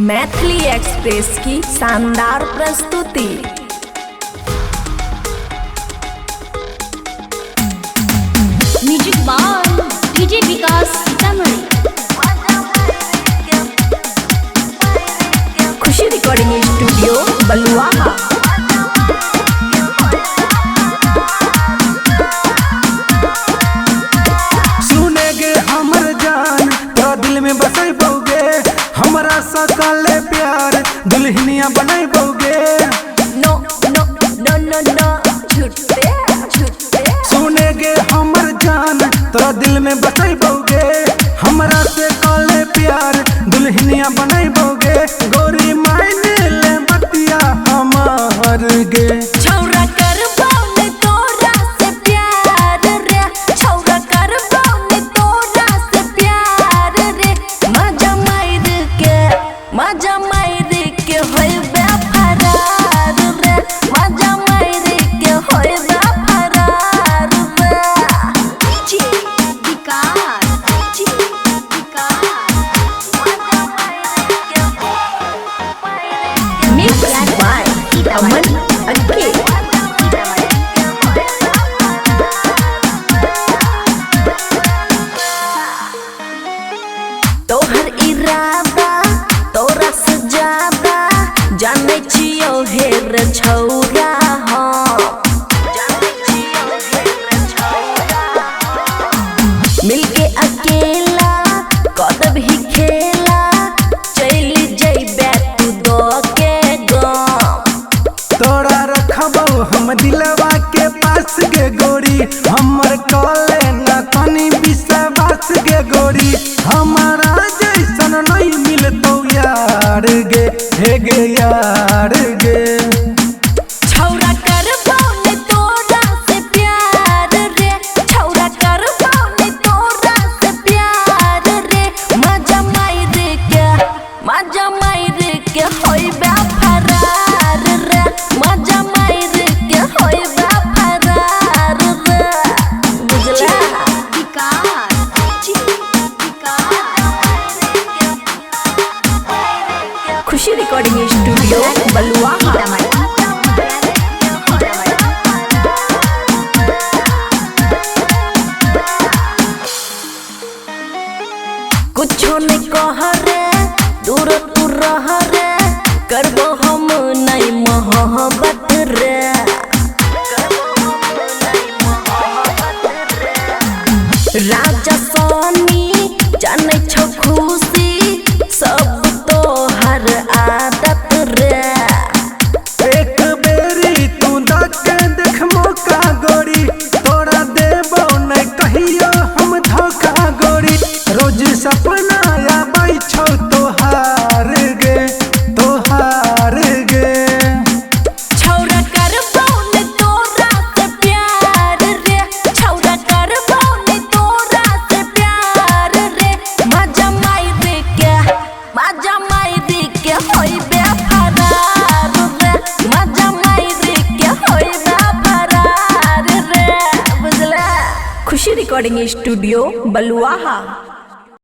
Maithili express की शानदार प्रस्तुति। Music by DJ Vikas Sitamarhi. Khushi recording studio Baluaha. सुनेगे हमर जान तो दिल में बसई बोगे, हमरा सकल प्यार दुल्हनिया बनई बोगे। नो नो नो नो नो झूठे झूठे। सुनेगे हमर जान तो दिल में बसई बोगे, हमरा से कल प्यार दुल्हनिया बनई बोगे। गोरी मायने ले बतिया हमार गे, छौरा करबो ने तोरा से प्यार रे, छौरा करबो ने तोरा से प्यार रे। मजा मार के होइबे फरार रे, मजा मार के होइबे फरार रे। डीजे विकास मिक्स बाय अमन अनके। तोहर इरादा तोरा से ज्यादा जाने छियो हेर छौरा हो। मिलके अकेला कदब ही खेला, चली जइबे तू दो के गम। तोरा रखबो हम दिलवा के पास गे गोरी, हमर कले न तनी विश्वास गे गोरी। हमारा जैसन नहीं मिलतो यार गे, हे गे यार गे। छौरा करबो ने तोरा से प्यार रे, छौरा करबो ने तोरा से प्यार रे। मजा मार के होइबे फरार रे, मजा मार के होइबे फरार रे। बुझला खुशी रिकॉर्डिंग स्टूडियो बलुआहा। कुछो ने कह रे, दूर तू रह रे, करबो हम नहीं मोहब्बत रे। राजा सोनी जाने छो खुशी सब तो हर आदत रे। एक बेरी तू दके देख मौका गोरी, तोरा देबो नहीं कहियो हम धोखा गोरी। रोज सपना आबै छौ तोहार गे, तोहार गे। छौरा करबो ने तोरा से प्यार रे, छौरा करबो ने तोरा से प्यार रे। मजा मार के होइबे फरार रे, मजा मार के होइबे फरार रे। बुझला खुशी रिकॉर्डिंग स्टूडियो बलुआहा।